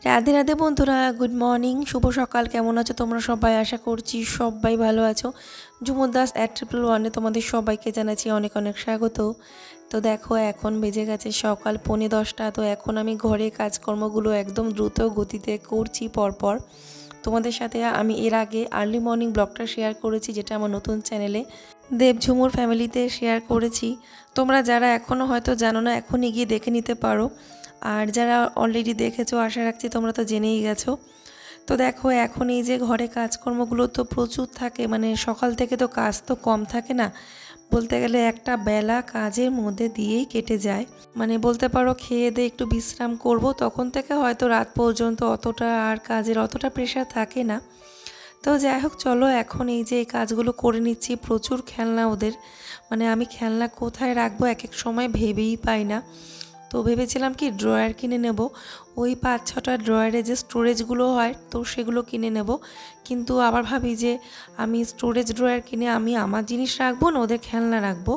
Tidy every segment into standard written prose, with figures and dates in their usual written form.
রাধে রাধে বন্ধুরা, good morning, শুভ সকাল। কেমন আছো তোমরা সবাই? আশা করছি সবাই ভালো আছো। ঝুমুর দাস @111 তোমাদের সবাইকে জানাচ্ছি অনেক অনেক স্বাগত। তো দেখো, এখন বেজে গেছে সকাল 10:45। তো এখন আমি ঘরে কাজকর্মগুলো একদম দ্রুত গতিতে করছি পরপর। তোমাদের সাথে আমি এর আগে আর্লি মর্নিং ব্লগটা শেয়ার করেছি, যেটা আমার নতুন চ্যানেলে দেবঝুমুর ফ্যামিলিতে শেয়ার করেছি। তোমরা যারা এখনও হয়তো জানো না, এখনই গিয়ে দেখে নিতে পারো। আর যারা অলরেডি দেখেছো, আশা রাখছি তোমরা তো জেনেই গেছো। তো দেখো, এখন এই যে ঘরে কাজকর্মগুলো তো প্রচুর থাকে, মানে সকাল থেকে তো কাজ তো কম থাকে না। বলতে গেলে একটা বেলা কাজের মধ্যে দিয়েই কেটে যায়। মানে বলতে পারো খেয়ে দিয়ে একটু বিশ্রাম করব, তখন থেকে হয়তো রাত পর্যন্ত অতটা আর কাজের অতটা প্রেশার থাকে না। তো যাই হোক, চলো এখন এই যে এই কাজগুলো করে নিচ্ছি। প্রচুর খেলনা ওদের, মানে আমি খেলনা কোথায় রাখবো এক এক সময় ভেবেই পাই না। তো ভেবেছিলাম কি ড্রয়ার কিনে নেব, ওই 5-6টা ড্রয়ারে যে স্টোরেজগুলো হয় তো সেগুলো কিনে নেব। কিন্তু আবার ভাবি যে আমি স্টোরেজ ড্রয়ার কিনে আমি আমার জিনিস রাখবো না ওদের খেলনা রাখবো।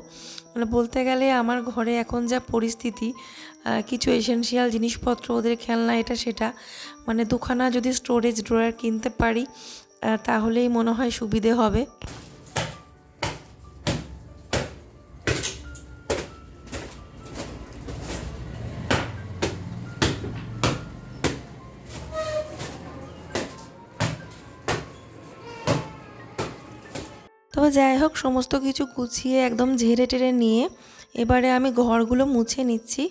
মানে বলতে গেলে আমার ঘরে এখন যা পরিস্থিতি, কিছু এসেনশিয়াল জিনিসপত্র, ওদের খেলনা, এটা সেটা, মানে দুখানা যদি স্টোরেজ ড্রয়ার কিনতে পারি তাহলেই মনে হয় সুবিধে হবে। তো যাই হোক, সমস্ত কিছু গুছিয়ে একদম ঝেড়ে টেড়ে নিয়ে এবারে আমি ঘরগুলো মুছে নিচ্ছি।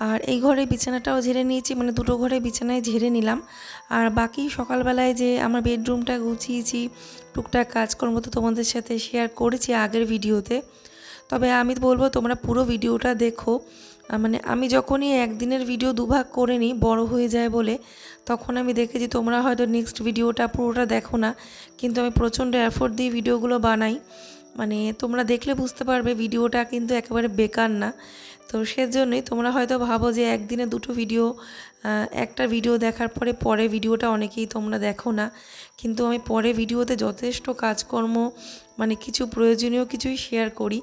আর এই ঘরে বিছানাটাও ঝেড়ে নিয়েছি, মানে দুটো ঘরে বিছানায় ঝেড়ে নিলাম। আর বাকি সকালবেলায় যে আমার বেডরুমটা গুছিয়েছি, টুকটাক কাজকর্ম তো তোমাদের সাথে শেয়ার করেছি আগের ভিডিওতে। তবে আমি বলবো তোমরা পুরো ভিডিওটা দেখো। মানে আমি যখনই একদিনের ভিডিও দুভাগ করে নিই বড় হয়ে যায় বলে, তখন আমি দেখেছি তোমরা হয়তো নেক্সট ভিডিওটা পুরোটা দেখো না, কিন্তু আমি প্রচণ্ড এফোর্ট দিয়ে ভিডিওগুলো বানাই। মানে তোমরা দেখলে বুঝতে পারবে ভিডিওটা কিন্তু একেবারে বেকার না। তো সেজন্যই তোমরা হয়তো ভাবো যে একদিনে দুটো ভিডিও, একটা ভিডিও দেখার পরে পরে ভিডিওটা অনেকেই তোমরা দেখো না। কিন্তু আমি পরে ভিডিওতে যথেষ্ট কাজকর্ম, মানে কিছু প্রয়োজনীয় কিছুই শেয়ার করি।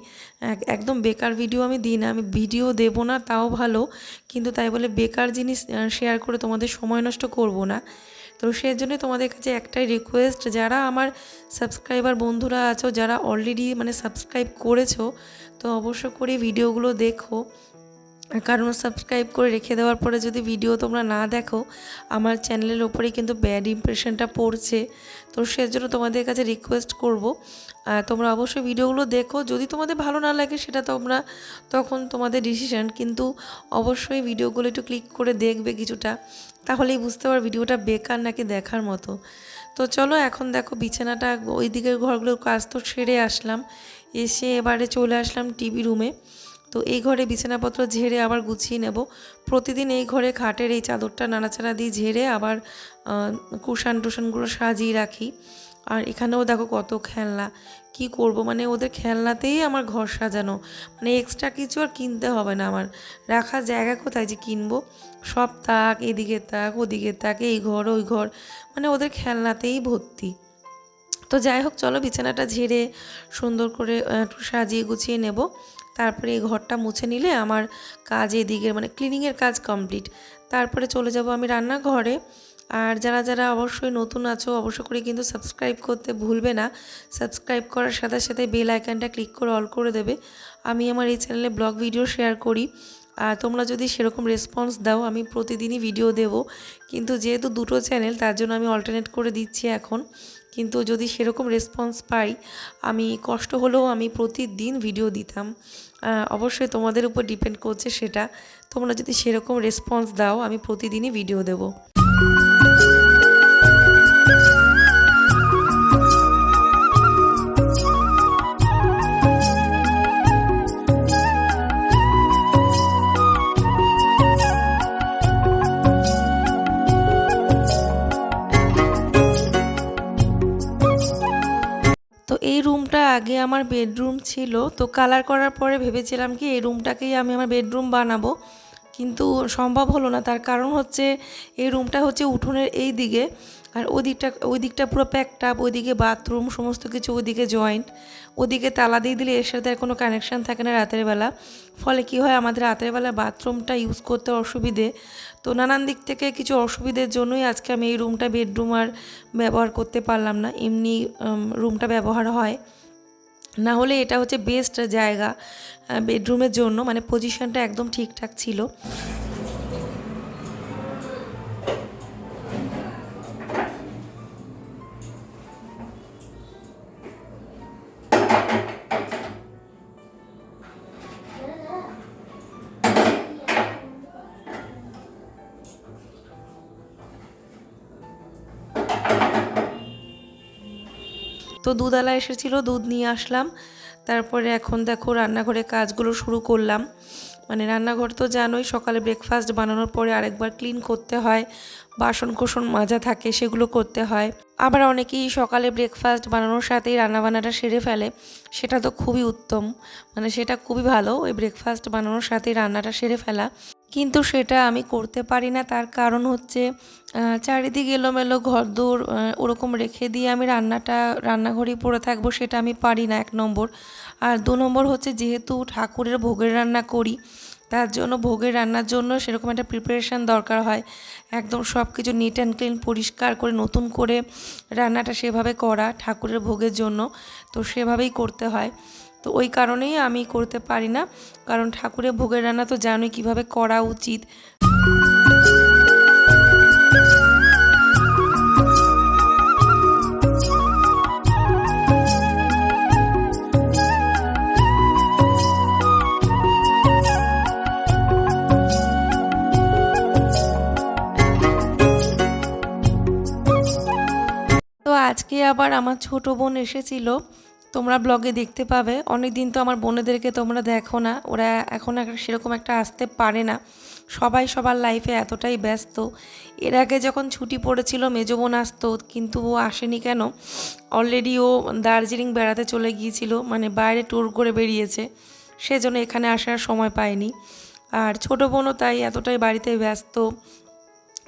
একদম বেকার ভিডিও আমি দিই না। আমি ভিডিও দেবো না তাও ভালো, কিন্তু তাই বলে বেকার জিনিস শেয়ার করে তোমাদের সময় নষ্ট করব না। তো সেই জন্য তোমাদের কাছে একটাই রিকোয়েস্ট, যারা আমার সাবস্ক্রাইবার বন্ধুরা আছো, যারা অলরেডি মানে সাবস্ক্রাইব করেছো, তো অবশ্য করে ভিডিওগুলো দেখো। কারণ সাবস্ক্রাইব করে রেখে দেওয়ার পরে যদি ভিডিও তোমরা না দেখো, আমার চ্যানেলের ওপরেই কিন্তু ব্যাড ইমপ্রেশনটা পড়ছে। তো সেজন্য তোমাদের কাছে রিকোয়েস্ট করব, তোমরা অবশ্যই ভিডিওগুলো দেখো। যদি তোমাদের ভালো না লাগে সেটা তোমরা তখন তোমাদের ডিসিশন, কিন্তু অবশ্যই ভিডিওগুলো একটু ক্লিক করে দেখবে কিছুটা, তাহলেই বুঝতে পারো ভিডিওটা বেকার নাকি দেখার মতো। তো চলো এখন দেখো, বিছানাটা ওই দিকের ঘরগুলোর কাজ তো সেরে আসলাম, এসে এবারে চলে আসলাম টিভি রুমে। তো এই ঘরে বিছানাপত্র ঝেড়ে আবার গুছিয়ে নেব। প্রতিদিন এই ঘরে খাটের এই চাদরটা নাড়াচাড়া দিয়ে ঝেড়ে আবার কুশান টুশানগুলো সাজিয়ে রাখি। আর এখানেও দেখো কত খেলনা, কি করব, মানে ওদের খেলনাতেই আমার ঘর সাজানো, মানে এক্সট্রা কিছু আর কিনতে হবে না আমার। রাখার জায়গা কোথায় যে কিনবো, সব তাক, এদিকে তাক ওদিকে তাক, এই ঘর ওই ঘর, মানে ওদের খেলনাতেই ভর্তি। তো যাই হোক, চলো বিছানাটা ঝেড়ে সুন্দর করে একটু সাজিয়ে গুছিয়ে নেব। তারপরে এই ঘরটা মুছে নিলে আমার কাজ এদিকের মানে ক্লিনিংয়ের কাজ কমপ্লিট। তারপরে চলে যাব আমি রান্নাঘরে। আর যারা যারা অবশ্যই নতুন আছো, অবশ্য করে কিন্তু সাবস্ক্রাইব করতে ভুলবে না। সাবস্ক্রাইব করার সাথে সাথে বেল আইকনটা ক্লিক করে অল করে দেবে। আমি আমার এই চ্যানেলে ব্লগ ভিডিও শেয়ার করি। আর তোমরা যদি সেরকম রেসপন্স দাও, আমি প্রতিদিনই ভিডিও দেব। কিন্তু যেহেতু দুটো চ্যানেল, তার জন্য আমি অল্টারনেট করে দিচ্ছি এখন। কিন্তু যদি সেরকম রেসপন্স পাই, আমি কষ্ট হলেও আমি প্রতিদিন ভিডিও দিতাম। অবশ্যই তোমাদের উপর ডিপেন্ড করছে সেটা। তোমরা যদি সেরকম রেসপন্স দাও, আমি প্রতিদিনই ভিডিও দেব। তো এই রুমটা আগে আমার বেডরুম ছিল। তো কালার করার পরে ভেবেছিলাম কি এই রুমটাকেই আমি আমার বেডরুম বানাবো, কিন্তু সম্ভব হলো না। তার কারণ হচ্ছে এই রুমটা হচ্ছে উঠোনের এই দিকে, আর ওই দিকটা পুরো প্যাকড আপ, ওইদিকে বাথরুম সমস্ত কিছু ওইদিকে জয়েন্ট, ওদিকে তালা দিয়ে দিলে এর সাথে আর কোনো কানেকশান থাকে না রাতের বেলা। ফলে কি হয়, আমাদের রাতের বেলা বাথরুমটা ইউজ করতে অসুবিধে। তো নানান দিক থেকে কিছু অসুবিধের জন্যই আজকে আমি এই রুমটা বেডরুম আর ব্যবহার করতে পারলাম না, এমনি রুমটা ব্যবহার হয়। না হলে এটা হচ্ছে বেস্ট জায়গা বেডরুমের জন্য, মানে পজিশনটা একদম ঠিকঠাক ছিল। তো দুধওয়ালা এসেছিল, দুধ নিয়ে আসলাম। তারপরে এখন দেখো রান্নাঘরে কাজগুলো শুরু করলাম। মানে রান্নাঘর তো জানোই, সকালে ব্রেকফাস্ট বানানোর পরে আরেকবার ক্লিন করতে হয়, বাসন কোসন মাজা থাকে সেগুলো করতে হয়। আবার অনেকেই সকালে ব্রেকফাস্ট বানানোর সাথেই রান্নাবান্নাটা সেরে ফেলে, সেটা তো খুবই উত্তম, মানে সেটা খুবই ভালো, ওই ব্রেকফাস্ট বানানোর সাথেই রান্নাটা সেরে ফেলা। কিন্তু সেটা আমি করতে পারি না। তার কারণ হচ্ছে চারিদিকে এলোমেলো ঘরদোর ওরকম রেখে দিয়ে আমি রান্নাঘরেই পড়ে থাকবো, সেটা আমি পারি না, 1 নম্বর। আর 2 নম্বর হচ্ছে, যেহেতু ঠাকুরের ভোগের রান্না করি, তার জন্য ভোগের রান্নার জন্য সেরকম একটা প্রিপারেশান দরকার হয়, একদম সব কিছু নিট অ্যান্ড ক্লিন পরিষ্কার করে নতুন করে রান্নাটা সেভাবে করা ঠাকুরের ভোগের জন্য, তো সেভাবেই করতে হয়। তো ওই কারণেই আমি করতে পারি না, কারণ ঠাকুরের ভোগের রান্না তো জানোই কীভাবে করা উচিত। তো আজকে আবার আমার ছোট বোন এসেছিল, তোমরা ব্লগে দেখতে পাবে। অনেক দিন তো আমার বোনেদেরকে তোমরা দেখো না, ওরা এখন সেরকম একটা আসতে পারে না, সবাই সবার লাইফে এতটাই ব্যস্ত। এর আগে যখন ছুটি পড়েছিল মেজো বোন আসতো, কিন্তু ও আসেনি কেন, অলরেডি ও দার্জিলিং বেড়াতে চলে গিয়েছিল, মানে বাইরে ট্যুর করে বেরিয়েছে, সেজন্য এখানে আসার সময় পায়নি। আর ছোট বোনও তাই এতটাই বাড়িতে ব্যস্ত,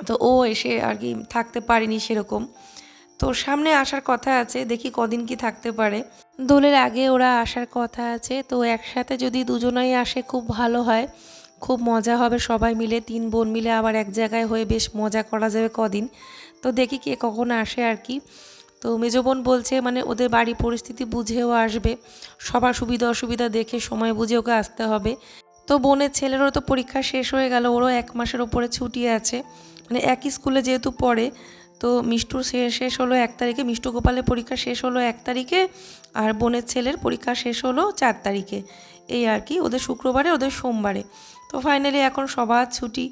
তো ও এসে আর কি থাকতে পারেনি সেরকম। তো সামনে আসার কথা আছে, দেখি কদিন কি থাকতে পারে। দোলের আগে ওরা আসার কথা আছে, তো একসাথে যদি দুজনেই আসে খুব ভালো হয়, খুব মজা হবে সবাই মিলে, 3 বোন মিলে আবার এক জায়গায় হয়ে বেশ মজা করা যাবে কদিন। তো দেখি কে কখন আসে আর কি। তো মেজো বোন বলছে মানে ওদের বাড়ি পরিস্থিতি বুঝেও আসবে, সবার সুবিধা অসুবিধা দেখে সময় বুঝে ওকে আসতে হবে। তো বোনের ছেলেরও তো পরীক্ষা শেষ হয়ে গেল, ওরও 1 মাসের ওপরে ছুটি আছে, মানে একই স্কুলে যেহেতু পড়ে। তো মিষ্টুর শেষ হলো 1 তারিখে, মিষ্টু গোপালের পরীক্ষা শেষ হলো 1 তারিখে, আর বোনের ছেলের পরীক্ষা শেষ হলো 4 তারিখে, এই আর কি, ওদের শুক্রবারে ওদের সোমবারে। তো ফাইনালি এখন সবার ছুটি।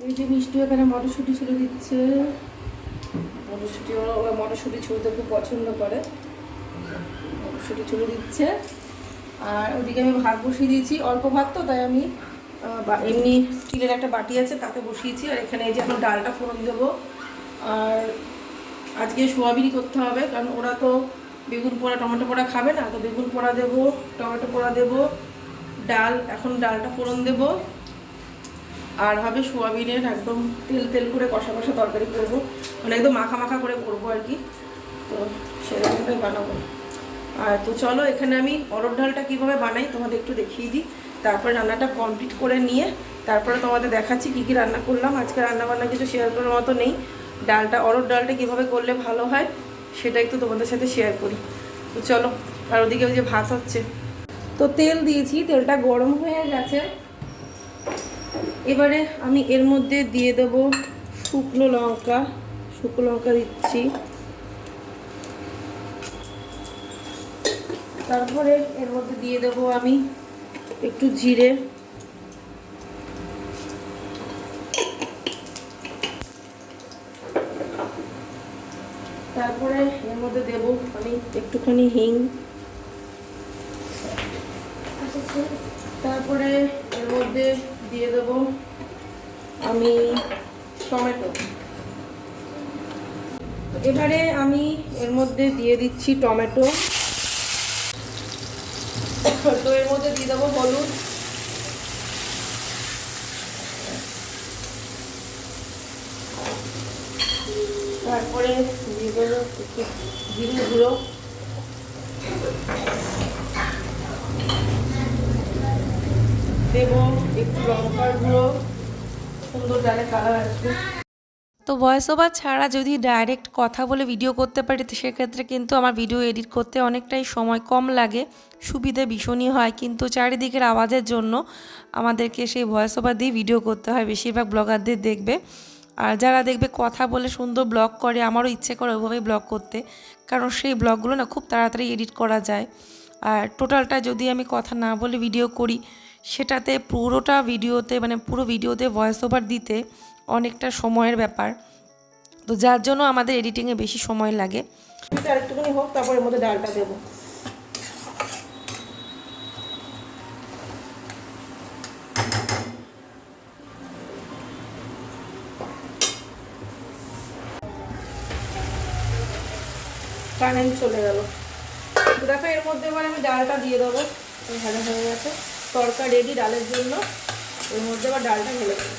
এই যে মিষ্টু এখানে মটরশুঁটি ছুলে দিচ্ছে, মটরশুঁটি ওরা মটরশুঁটি ছুলতে খুব পছন্দ করে, মটরশুঁটি ছুলে দিচ্ছে। আর ওদিকে আমি ভাত বসিয়ে দিয়েছি, অল্প ভাত তো, তাই আমি এমনি স্টিলের একটা বাটি আছে তাতে বসিয়েছি। আর এখানে এই যে এখন ডালটা ফোড়ন দেবো। আর আজকে সোয়াবিনই করতে হবে, কারণ ওরা তো বেগুন পোড়া টমেটো পোড়া খাবে না, তো বেগুন পোড়া দেবো, টমেটো পোড়া দেবো, ডাল, এখন ডালটা ফোড়ন দেবো। আর হবে সোয়াবিনের একদম তেল তেল করে কষা কষা তরকারি করবো, মানে একদম মাখা মাখা করে করবো আর কি, তো সেরকমটাই বানাবো। আর তো চলো এখানে আমি অরড় ডালটা কীভাবে বানাই তোমাদের একটু দেখিয়ে দিই, তারপরে রান্নাটা কমপ্লিট করে নিয়ে তারপরে তোমাদের দেখাচ্ছি কী কী রান্না করলাম। আজকে রান্নাবান্না কিছু শেয়ার করার মতো নেই, ডালটা অরড় ডালটা কীভাবে করলে ভালো হয় সেটা একটু তোমাদের সাথে শেয়ার করি। তো চলো, আর ওদিকে ওই যে ভাত হচ্ছে, তো তেল দিয়েছি, তেলটা গরম হয়ে গেছে। এবারে আমি এর মধ্যে দিয়ে দেব শুকনো লঙ্কা দিচ্ছি, তারপরে এর মধ্যে দিয়ে দেব আমি একটু জিরে, তারপরে এর মধ্যে দেব আমি একটুখানি হিং, তারপরে এর মধ্যে দিয়ে দেব আমি টমেটো। এবারে আমি এর মধ্যে দিয়ে দিচ্ছি টমেটো, তো এর মধ্যে দিয়ে দেবো হলুদ, তারপরে দিয়ে দেবো একটু জিরে গুঁড়ো, দেবো একটু লঙ্কার গুঁড়ো, সুন্দর ডালে কালার আসবে। তো ভয়েস ওভার ছাড়া যদি ডাইরেক্ট কথা বলে ভিডিও করতে পারি তো সেক্ষেত্রে কিন্তু আমার ভিডিও এডিট করতে অনেকটাই সময় কম লাগে, সুবিধে ভীষণই হয়, কিন্তু চারিদিকের আওয়াজের জন্য আমাদেরকে সেই ভয়েস ওভার দিয়ে ভিডিও করতে হয় বেশিরভাগ ব্লগারদের দেখবে। আর যারা দেখবে কথা বলে সুন্দর ব্লগ করে, আমারও ইচ্ছে করে ওইভাবেই ব্লগ করতে, কারণ সেই ব্লগগুলো না খুব তাড়াতাড়ি এডিট করা যায়। আর টোটালটা যদি আমি কথা না বলে ভিডিও করি সেটাতে পুরোটা ভিডিওতে মানে পুরো ভিডিওতে ভয়েস ওভার দিতে অনেকটা সময়ের ব্যাপার, তো যার জন্য আমাদের এডিটিংয়ে বেশি সময় লাগে। আরেকটুখানি হোক, তারপর এর মধ্যে ডালটা দেবো। কারেন্ট চলে গেল। দেখো এর মধ্যে এবার আমি ডালটা দিয়ে দেবো। ভালো হয়ে গেছে, তরকা রেডি ডালের জন্য। এর মধ্যে আবার ডালটা ঢেলে দেবো।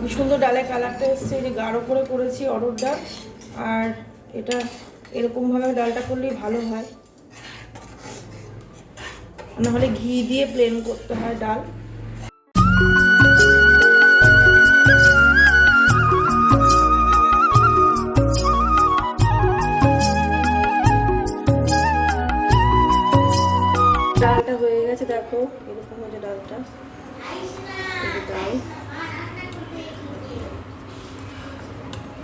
কি সুন্দর ডালের কালারটা এসছে, যে গাঢ় করে করেছি অরহর ডাল। আর এটা এরকমভাবে ডালটা করলেই ভালো হয়, নাহলে ঘি দিয়ে প্লেন করতে হয় ডাল। ডালটা হয়ে গেছে, দেখো এরকম হয়েছে ডালটা। ডাল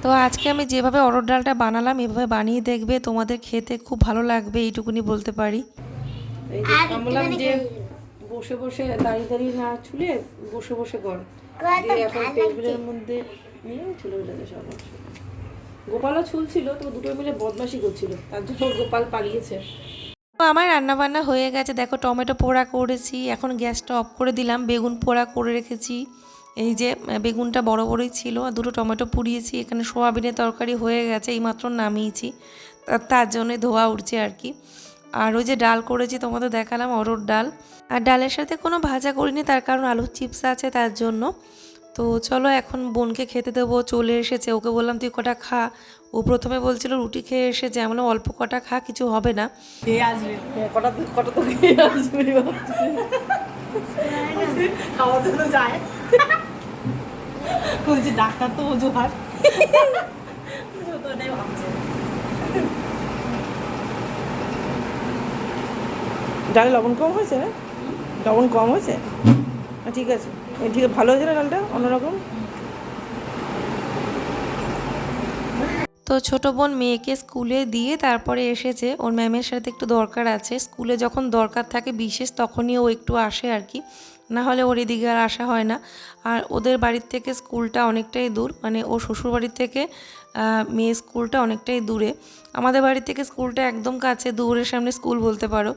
তো আজকে আমি যেভাবে অরহর ডালটা বানালাম এভাবে বানিয়ে দেখবে, তোমাদের খেতে খুব ভালো লাগবে এইটুকুনি বলতে পারি। এই যে আমলাম যে বসে বসে দাঁড়িয়ে দাঁড়িয়ে না চুলে বসে বসে কর দিয়ে এখন টেবিলের মধ্যে নিয়ে চুলে উঠেছে সব। গোপালও ছুলছিল, তো দুটো মিলে বদমাশি করছিল, তার জন্য গোপাল পালিয়েছে। তো আমার রান্নাবান্না হয়ে গেছে, দেখো টমেটো পোড়া করেছি, এখন গ্যাসটা অফ করে দিলাম। বেগুন পোড়া করে রেখেছি, এই যে বেগুনটা বড় বড়ই ছিল, আর দুটো টমেটো পুড়িয়েছি। এখানে সোয়াবিনের তরকারি হয়ে গেছে, এইমাত্র নামিয়েছি, তার জন্যে ধোয়া উঠছে আর কি। আর ওই যে ডাল করেছি তোমাদের দেখালাম, অরহর ডাল। আর ডালের সাথে কোনো ভাজা করিনি, তার কারণ আলুর চিপস আছে তার জন্য। তো চলো এখন বোনকে খেতে দেবো, চলে এসেছে। ওকে বললাম তুই কটা খা, ও প্রথমে বলছিল রুটি খেয়ে এসেছে, আমরা অল্প কটা খা, কিছু হবে না। খেয়ে আসবে, কটা কটা তো খেয়ে আসবে, খাওয়ার জন্য যায়। বলছি ডাক্তার তো অজুহাত। ডালে লবণ কম হয়েছে, লবণ কম হয়েছে, ঠিক আছে, ঠিক আছে, ভালো হয়েছে না ডালটা, অন্যরকম। তো ছোটো বোন মেয়েকে স্কুলে দিয়ে তারপরে এসেছে, ওর ম্যামের সাথে একটু দরকার আছে। স্কুলে যখন দরকার থাকে বিশেষ তখনই ও একটু আসে আর কি, না হলে ওর এদিকে আর আসা হয় না। আর ওদের বাড়ির থেকে স্কুলটা অনেকটাই দূর, মানে ও শ্বশুর বাড়ির থেকে মেয়ে স্কুলটা অনেকটাই দূরে। আমাদের বাড়ির থেকে স্কুলটা একদম কাছে, দূরের সামনে স্কুল বলতে পারো।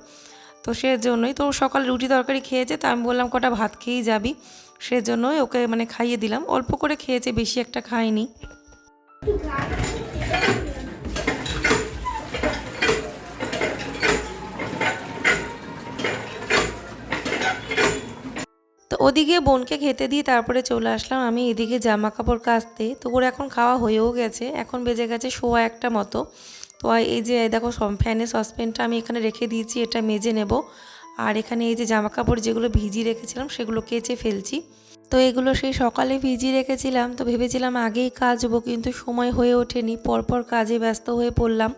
তো সেজন্যই তো সকালে রুটি তরকারি খেয়েছে, তো আমি বললাম কটা ভাত খেয়েই যাবি, সেজন্যই ওকে মানে খাইয়ে দিলাম। অল্প করে খেয়েছে, বেশি একটা খায়নি। তো ওদিকে বোনকে খেতে দিয়ে তারপরে চলে আসলাম আমি এদিকে জামা কাপড় কাচতে। তো ওর এখন খাওয়া হয়েও গেছে, এখন বেজে গেছে 1:15 মতো। তো এই যে দেখো ফ্যানের সসপ্যানটা আমি এখানে রেখে দিয়েছি, এটা মেজে নেব। আর এখানে এই যে জামা কাপড় যেগুলো ভিজিয়ে রেখেছিলাম সেগুলো কেচে ফেলছি। তো এগুলো সেই সকালে ভিজিয়ে রেখেছিলাম, তো ভেবেছিলাম আগেই কাচবো, কিন্তু সময় হয়ে ওঠেনি, পরপর কাজে ব্যস্ত হয়ে পড়লাম।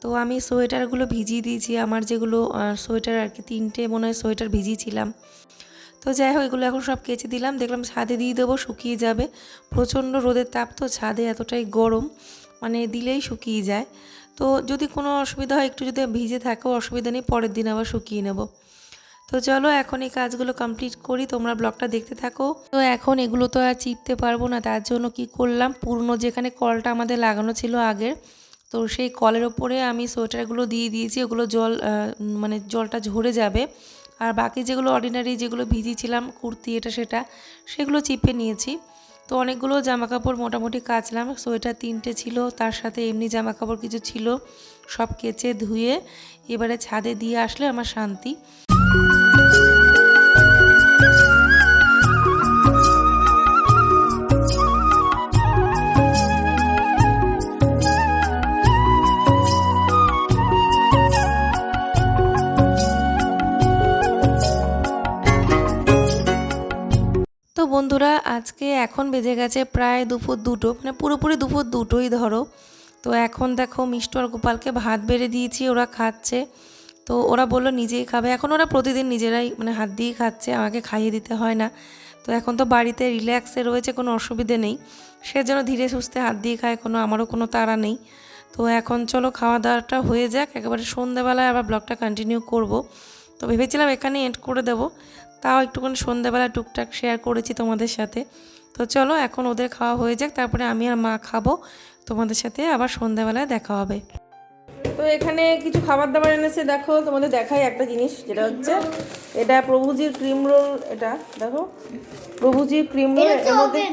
তো আমি সোয়েটারগুলো ভিজিয়ে দিয়েছি, আমার যেগুলো সোয়েটার আর কি, 3টে মনে হয় সোয়েটার ভিজিয়েছিলাম। তো যাই হোক এগুলো এখন সব কেচে দিলাম, দেখলাম ছাদে দিয়ে দেবো, শুকিয়ে যাবে। প্রচণ্ড রোদের তাপ, তো ছাদে এতটাই গরম, মানে দিলেই শুকিয়ে যায়। তো যদি কোনো অসুবিধা হয়, একটু যদি ভিজে থাকেও অসুবিধা নেই, পরের দিন আবার শুকিয়ে নেব। তো চলো এখন এই কাজগুলো কমপ্লিট করি, তোমরা ব্লগটা দেখতে থাকো। তো এখন এগুলো তো আর চিপতে পারবো না, তার জন্য কি করলাম, পুরনো যেখানে কলটা আমাদের লাগানো ছিল আগের, তো সেই কলের ওপরে আমি সোয়েটারগুলো দিয়ে দিয়েছি। ওগুলো মানে জলটা ঝরে যাবে। আর বাকি যেগুলো অর্ডিনারি যেগুলো ভিজিয়েছিলাম কুর্তি এটা সেটা, সেগুলো চিপে নিয়েছি। তো অনেকগুলো জামা কাপড় মোটামুটি কাচলাম, সোয়েটার 3টে ছিল, তার সাথে এমনি জামা কাপড় কিছু ছিল, সব কেচে ধুয়ে এবারে ছাদে দিয়ে আসলে আমার শান্তি। তো বন্ধুরা আজকে এখন বেজে গেছে প্রায় দুপুর 2টো, মানে পুরোপুরি দুপুর 2টোই ধরো। তো এখন দেখো মিষ্টু আর গোপালকে ভাত বেড়ে দিয়েছি, ওরা খাচ্ছে। তো ওরা বললো নিজেই খাবে, এখন ওরা প্রতিদিন নিজেরাই মানে হাত দিয়েই খাচ্ছে, আমাকে খাইয়ে দিতে হয় না। তো এখন তো বাড়িতে রিল্যাক্সে রয়েছে, কোনো অসুবিধে নেই, সেজন্য ধীরে সুস্থে হাত দিয়ে খায়, আমারও কোনো তাড়া নেই। তো এখন চলো খাওয়া দাওয়াটা হয়ে যাক, একেবারে সন্ধ্যাবেলায় আবার ব্লগটা কন্টিনিউ করব। তো ভেবেছিলাম এখানে এন্ড করে দেবো, তাও একটুখানি সন্ধ্যাবেলা টুকটাক শেয়ার করেছি তোমাদের সাথে। তো চলো এখন ওদের খাওয়া হয়ে যাক, তারপরে আমি আর মা খাবো, তোমাদের সাথে আবার সন্ধ্যাবেলায় দেখা হবে। তো এখানে কিছু খাবার দাবার এনেছে, দেখো তোমাদের দেখাই একটা জিনিস, যেটা হচ্ছে এটা প্রভুজির ক্রিম রোল। এটা দেখো প্রভুজির ক্রিম রোল, এর মধ্যে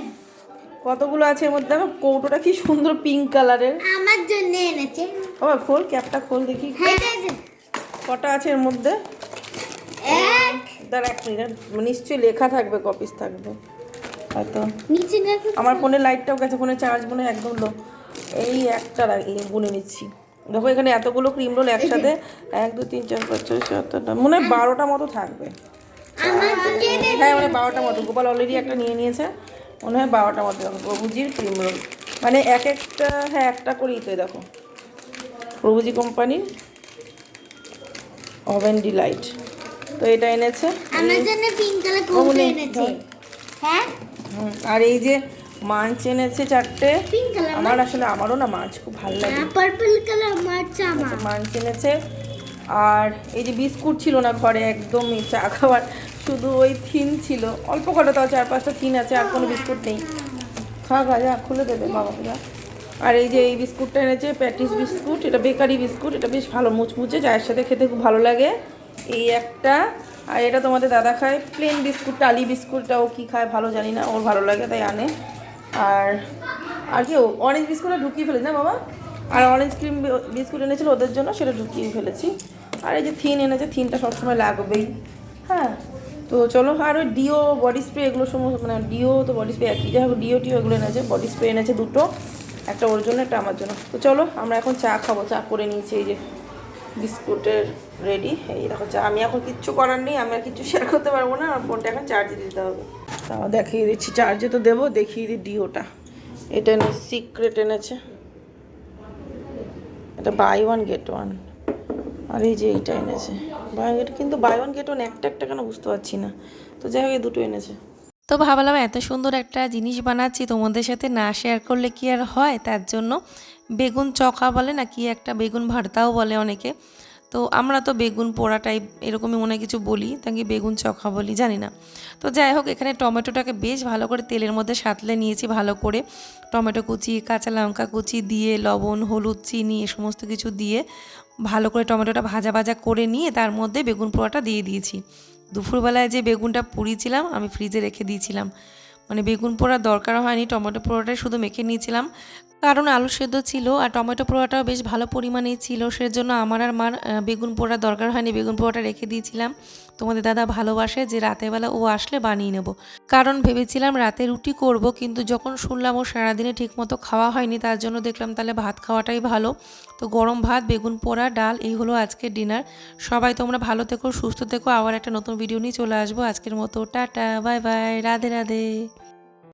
কতগুলো আছে, এর মধ্যে দেখো কৌটোটা কি সুন্দর পিঙ্ক কালারের, আমার জন্য এনেছে। ও খোল, ক্যাপটা খোল দেখি কটা আছে এর মধ্যে। দাঁড়া এক মিনিট, নিশ্চয়ই লেখা থাকবে, কপিস থাকবে হয়তো। আমার ফোনের লাইটটাও গেছে, ফোনে চার্জ মনে হয় একদম লো। এই একটা গুনে নিচ্ছি, দেখো এখানে এতগুলো ক্রিম রোল একসাথে 1 2 3 4 5 6 7 8 মনে হয় 12টা মতো থাকবে। হ্যাঁ মানে 12টা মতো, গোপাল অলরেডি একটা নিয়ে নিয়েছে, মনে হয় 12টা মতো। দেখো প্রভুজির ক্রিম রোল, মানে এক একটা, হ্যাঁ একটা করেই তো। দেখো প্রভুজি কোম্পানির ওভেন ডিলাইট, তো এটা এনেছে আমার জন্য পিঙ্ক কালার কৌটো এনেছে। হ্যাঁ আর এই যে মাছ এনেছে 4টে। পিঙ্ক কালার, আমার আসলে আমারও না মাছ খুব ভালো লাগে। পার্পল কালার মাছ আমার। মাছ এনেছে। আর এই যে বিস্কুট ছিল না ঘরে, একদম চা খাবার, শুধু ওই থিন ছিল অল্প কটা, তাও 4-5টা থিন আছে, আর কোনো বিস্কুট নেই। খা যা, খুলে দেবে বাবাকে যা। আর এই যে এই বিস্কুটটা এনেছে, প্যাটিস বিস্কুট, এটা বেকারি বিস্কুট, এটা বেশ ভালো মুচমুচে, চায়ের সাথে খেতে খুব ভালো লাগে। এই একটা, আর এটা তোমাদের দাদা খায় প্লেন বিস্কুট, টালি বিস্কুটটা ও কী খায় ভালো জানি না, ওর ভালো লাগে তাই আনে। আর কি অরেঞ্জ বিস্কুটটা ঢুকিয়ে ফেলেছি না বাবা, আর অরেঞ্জ ক্রিম বিস্কুট এনেছিল ওদের জন্য, সেটা ঢুকিয়ে ফেলেছি। আর এই যে থিন এনেছে, থিনটা সবসময় লাগবেই। হ্যাঁ তো চলো, আর ওই ডিও বডি স্প্রে এগুলো সমস্ত, মানে ডিও তো বডি স্প্রে একই, যাই হোক ডিও টিও এগুলো এনেছে, বডি স্প্রে এনেছে 2টো, একটা ওর জন্য একটা আমার জন্য। তো চলো আমরা এখন চা খাবো, চা করে নিয়েছি, এই যে বিস্কুটের রেডি। এই দেখো চা, আমি এখন কিচ্ছু করার নেই, আমি আর কিচ্ছু শেয়ার করতে পারবো না, আমার ফোনটা এখন চার্জে দিতে হবে। তাও দেখিয়ে দিচ্ছি, চার্জে তো দেবো, দেখিয়ে দিই ডিওটা। এটা এনেছে সিক্রেট এনেছে, এটা বাই 1 get 1। আর এই যে এইটা এনেছে এটা কিন্তু বাই 1 get 1 একটা একটা কেন বুঝতে পারছি না, তো যাই হোক এই দুটো এনেছে। তো ভাবলাম এত সুন্দর একটা জিনিস বানাচ্ছি, তোমাদের সাথে না শেয়ার করলে কি আর হয়, তার জন্য বেগুন চকা বলে না কি একটা, বেগুন ভর্তাও বলে অনেকে, তো আমরা তো বেগুন পোড়া টাইপ এরকমই মনে কিছু বলি, তাকে বেগুন চকা বলি জানি না। তো যাই হোক এখানে টমেটোটাকে বেশ ভালো করে তেলের মধ্যে সাঁতলে নিয়েছি, ভালো করে টমেটো কুচি, কাঁচা লঙ্কা কুচি দিয়ে, লবণ হলুদ চিনি এ সমস্ত কিছু দিয়ে ভালো করে টমেটোটা ভাজা ভাজা করে নিয়ে তার মধ্যে বেগুন পোড়াটা দিয়ে দিয়েছি। দুপুরবেলায় যে বেগুনটা পুড়িয়েছিলাম আমি ফ্রিজে রেখে দিয়েছিলাম, মানে বেগুন পোড়ার দরকার হয়নি, টমেটো পোড়াটাই শুধু মেখে নিয়েছিলাম, কারণ আলু সেদ্ধ ছিল আর টমেটো পোড়াটাও বেশ ভালো পরিমাণেই ছিল, সেজন্য আমার আর মার বেগুন পোড়ার দরকার হয়নি, বেগুন পোড়াটা রেখে দিয়েছিলাম। তোমাদের দাদা ভালোবাসে যে রাতেরবেলা ও আসলে বানিয়ে নেব, কারণ ভেবেছিলাম রাতে রুটি করব, কিন্তু যখন শুনলাম ও সারাদিনে ঠিকমতো খাওয়া হয়নি, তার জন্য দেখলাম তাহলে ভাত খাওয়াটাই ভালো। তো গরম ভাত, বেগুন পোড়া, ডাল, এই হলো আজকের ডিনার। সবাই তোমরা ভালো থেকো, সুস্থ থেকো, আবার একটা নতুন ভিডিও নিয়ে চলে আসবো। আজকের মতো tata, bye bye, Radhe Radhe.